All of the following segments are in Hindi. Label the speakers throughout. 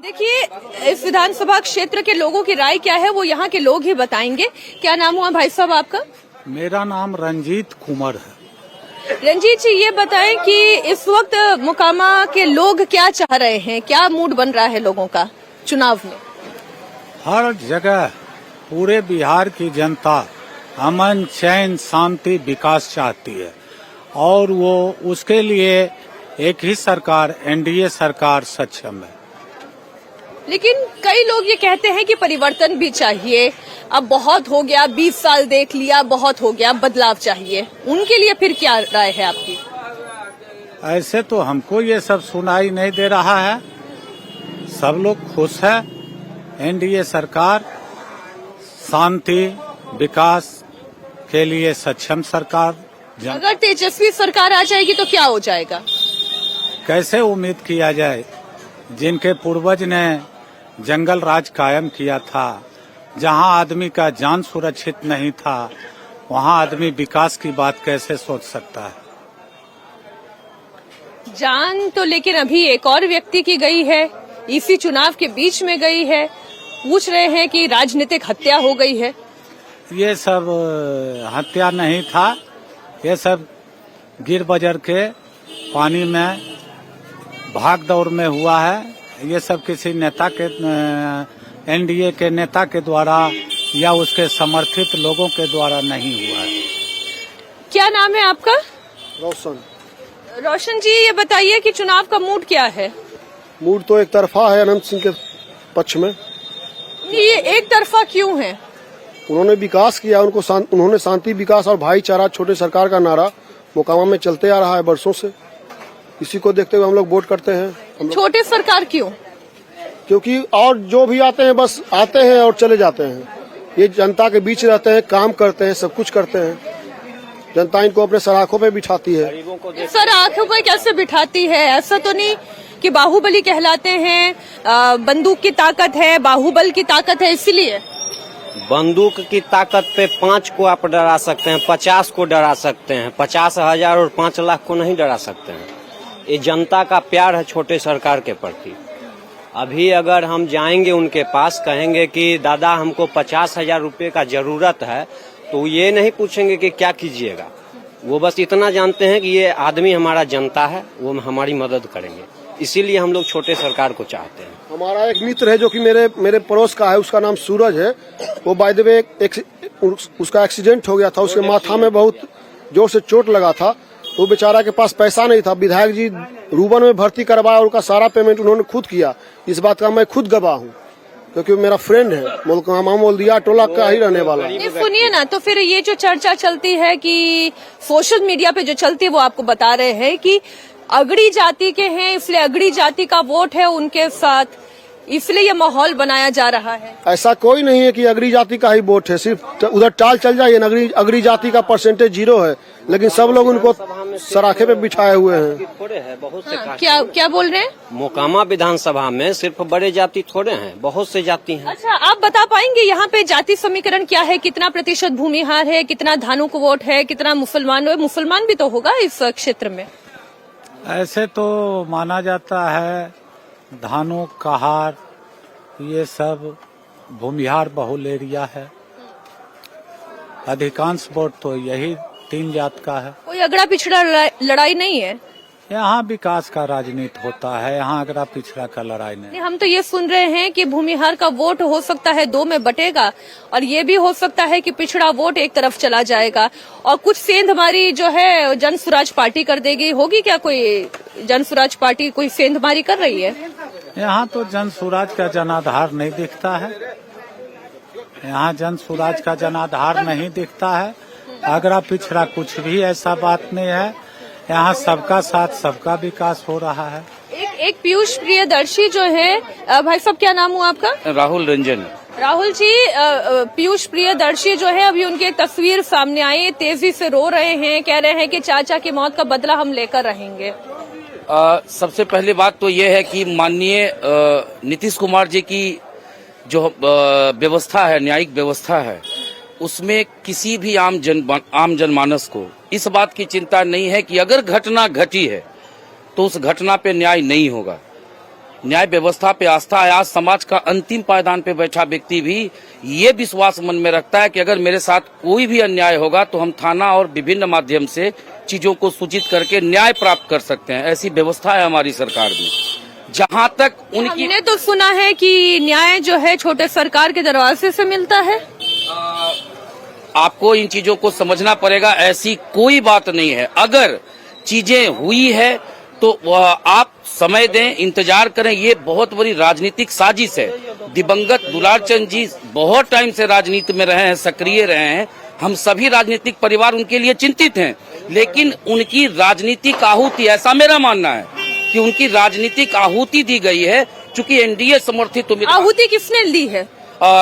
Speaker 1: देखिए, इस विधानसभा क्षेत्र के लोगों की राय क्या है वो यहाँ के लोग ही बताएंगे। क्या नाम हुआ भाई साहब आपका?
Speaker 2: मेरा नाम रंजीत कुमार है।
Speaker 1: रंजीत जी, ये बताएं कि इस वक्त मोकामा के लोग क्या चाह रहे हैं, क्या मूड बन रहा है लोगों का चुनाव में?
Speaker 2: हर जगह पूरे बिहार की जनता अमन, चैन, शांति, विकास चाहती है और वो उसके लिए एक ही सरकार, एनडीए सरकार सक्षम है।
Speaker 1: लेकिन कई लोग ये कहते हैं कि परिवर्तन भी चाहिए, अब बहुत हो गया, 20 साल देख लिया, बहुत हो गया, बदलाव चाहिए। उनके लिए फिर क्या राय है आपकी?
Speaker 2: ऐसे तो हमको ये सब सुनाई नहीं दे रहा है। सब लोग खुश है। एनडीए सरकार शांति, विकास के लिए सक्षम सरकार।
Speaker 1: अगर तेजस्वी सरकार आ जाएगी तो क्या हो जाएगा?
Speaker 2: कैसे उम्मीद किया जाए? जिनके पूर्वज ने जंगल राज कायम किया था, जहां आदमी का जान सुरक्षित नहीं था, वहां आदमी विकास की बात कैसे सोच सकता है?
Speaker 1: जान तो लेकिन अभी एक और व्यक्ति की गई है, इसी चुनाव के बीच में गई है। पूछ रहे हैं कि राजनीतिक हत्या हो गई है।
Speaker 2: ये सब हत्या नहीं था, ये सब गिर बजर के पानी में भाग दौड़ में हुआ है। ये सब किसी नेता के, एनडीए के नेता के द्वारा या उसके समर्थित लोगों के द्वारा नहीं हुआ है।
Speaker 1: क्या नाम है आपका?
Speaker 3: रोशन।
Speaker 1: रोशन जी, ये बताइए कि चुनाव का मूड क्या है?
Speaker 3: मूड तो एक तरफा है अनंत सिंह के पक्ष में।
Speaker 1: ये एक तरफा क्यों है?
Speaker 3: उन्होंने विकास किया, उन्होंने शांति, विकास और भाईचारा, छोटे सरकार का नारा मोकामा में चलते आ रहा है वर्षों से। इसी को देखते हुए हम लोग वोट करते हैं।
Speaker 1: छोटे सरकार क्यों?
Speaker 3: क्योंकि और जो भी आते हैं बस आते हैं और चले जाते हैं। ये जनता के बीच रहते हैं, काम करते हैं, सब कुछ करते हैं। जनता इनको अपने सराखों पे बिठाती है।
Speaker 1: सर, आंखों पर कैसे बिठाती है? ऐसा तो नहीं कि बाहुबली कहलाते हैं, बंदूक की ताकत है, बाहुबल की ताकत है, इसीलिए?
Speaker 4: बंदूक की ताकत पे 5 को आप डरा सकते हैं, 50 को डरा सकते हैं, 50,000 और 5 लाख को नहीं डरा सकते हैं। ये जनता का प्यार है छोटे सरकार के प्रति। अभी अगर हम जाएंगे उनके पास, कहेंगे कि दादा हमको 50,000 रुपये का जरूरत है, तो ये नहीं पूछेंगे कि क्या कीजिएगा। वो बस इतना जानते हैं कि ये आदमी हमारा जनता है, वो हमारी मदद करेंगे। इसीलिए हम लोग छोटे सरकार को चाहते हैं।
Speaker 3: हमारा एक मित्र है जो कि मेरे पड़ोस का है, उसका नाम सूरज है। वो बाय द वे उसका एक्सीडेंट हो गया था, उसके माथा में बहुत जोर से चोट लगा था। वो बेचारा के पास पैसा नहीं था। विधायक जी रूबन में भर्ती करवाया और उसका सारा पेमेंट उन्होंने खुद किया। इस बात का मैं खुद गवाह हूँ, क्योंकि मेरा फ्रेंड है। मोल्दिया टोला का ही रहने वाला है।
Speaker 1: सुनिए ना, तो फिर ये जो चर्चा चलती है कि सोशल मीडिया पे जो चलती है, वो आपको बता रहे हैं कि अगड़ी जाति के हैं, इसलिए अगड़ी जाति का वोट है उनके साथ, इसलिए ये माहौल बनाया जा रहा है।
Speaker 3: ऐसा कोई नहीं है कि अगड़ी जाति का ही वोट है। सिर्फ उधर टाल चल जाइए, अगड़ी जाति का परसेंटेज 0 है, लेकिन सब लोग उनको सराखे पे बिठाए हुए हैं।
Speaker 4: थोड़े हैं, बहुत से
Speaker 1: क्या बोल रहे हैं?
Speaker 4: मोकामा विधानसभा में सिर्फ बड़े जाति थोड़े हैं, बहुत से जाति हैं।
Speaker 1: अच्छा, आप बता पाएंगे यहाँ पे जाति समीकरण क्या है? कितना प्रतिशत भूमिहार है, कितना धानु को वोट है, कितना मुसलमान भी तो होगा इस क्षेत्र में?
Speaker 2: ऐसे तो माना जाता है धानु, कहार, ये सब भूमिहार बहुल एरिया है। अधिकांश वोट तो यही 3 जात का है।
Speaker 1: कोई अगड़ा पिछड़ा लड़ाई नहीं है
Speaker 2: यहाँ। विकास का राजनीति होता है, यहाँ अगड़ा पिछड़ा का लड़ाई नहीं।
Speaker 1: हम तो ये सुन रहे हैं कि भूमिहार का वोट हो सकता है 2 में बटेगा, और ये भी हो सकता है कि पिछड़ा वोट एक तरफ चला जाएगा, और कुछ सेंधमारी जो है जन स्वराज पार्टी कर देगी। होगी क्या कोई जन स्वराज पार्टी कोई सेंधमारी कर रही है?
Speaker 2: यहाँ तो जन स्वराज का जनाधार नहीं दिखता है। यहाँ जन स्वराज का जनाधार नहीं दिखता है। अगड़ा पिछड़ा कुछ भी ऐसा बात नहीं है। यहाँ सबका साथ, सबका विकास हो रहा है।
Speaker 1: एक पीयूष प्रियदर्शी जो है, भाई साहब क्या नाम हुआ आपका?
Speaker 5: राहुल रंजन।
Speaker 1: राहुल जी, पीयूष प्रियदर्शी जो है, अभी उनकी एक तस्वीर सामने आई, तेजी से रो रहे हैं, कह रहे हैं कि चाचा की मौत का बदला हम लेकर रहेंगे।
Speaker 5: सबसे पहली बात तो ये है कि माननीय नीतीश कुमार जी की जो व्यवस्था है, न्यायिक व्यवस्था है, उसमें किसी भी आम जनमानस को इस बात की चिंता नहीं है कि अगर घटना घटी है तो उस घटना पे न्याय नहीं होगा। न्याय व्यवस्था पे आस्था है। आज समाज का अंतिम पायदान पे बैठा व्यक्ति भी ये विश्वास मन में रखता है कि अगर मेरे साथ कोई भी अन्याय होगा तो हम थाना और विभिन्न माध्यम से चीजों को सूचित करके न्याय प्राप्त कर सकते हैं। ऐसी व्यवस्था है हमारी सरकार में। जहां तक उनकी
Speaker 1: हमने तो सुना है कि न्याय जो है छोटे सरकार के दरवाजे से मिलता है।
Speaker 5: आपको इन चीजों को समझना पड़ेगा। ऐसी कोई बात नहीं है। अगर चीजें हुई है तो आप समय दें, इंतजार करें। ये बहुत बड़ी राजनीतिक साजिश है। दिवंगत दुलारचंद जी बहुत टाइम से राजनीति में रहे हैं, सक्रिय रहे हैं। हम सभी राजनीतिक परिवार उनके लिए चिंतित हैं, लेकिन उनकी राजनीतिक आहुति, ऐसा मेरा मानना है कि उनकी राजनीतिक आहुति दी गई है। चूंकि एनडीए समर्थित
Speaker 1: आहुति किसने ली है?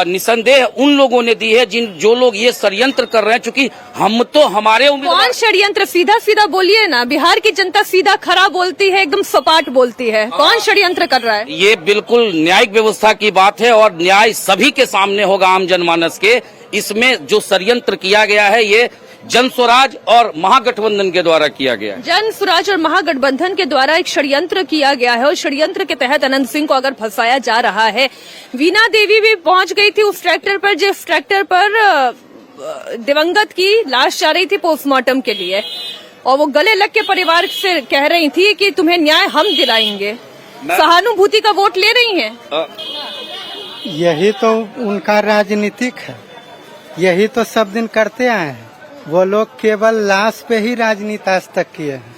Speaker 5: निसंदेह उन लोगों ने दी है जो लोग ये षड्यंत्र कर रहे हैं। चूंकि हम तो हमारे
Speaker 1: कौन षड्यंत्र? सीधा सीधा बोलिए ना। बिहार की जनता सीधा खरा बोलती है, एकदम सपाट बोलती है। कौन षड्यंत्र कर रहा है?
Speaker 5: ये बिल्कुल न्यायिक व्यवस्था की बात है और न्याय सभी के सामने होगा, आम जनमानस के। इसमें जो षड्यंत्र किया गया है ये जन स्वराज और महागठबंधन के द्वारा किया गया है।
Speaker 1: जन स्वराज और महागठबंधन के द्वारा एक षड्यंत्र किया गया है और षड्यंत्र के तहत अनंत सिंह को अगर फंसाया जा रहा है। वीणा देवी भी पहुंच गई थी उस ट्रैक्टर पर जिस ट्रैक्टर पर दिवंगत की लाश जा रही थी पोस्टमार्टम के लिए, और वो गले लग के परिवार से कह रही थी कि तुम्हें न्याय हम दिलाएंगे। सहानुभूति का वोट ले रही हैं।
Speaker 6: यही तो उनका राजनीतिक है, यही तो सब दिन करते आए हैं। वो लोग केवल लाश पे ही राजनीति आज तक किए हैं।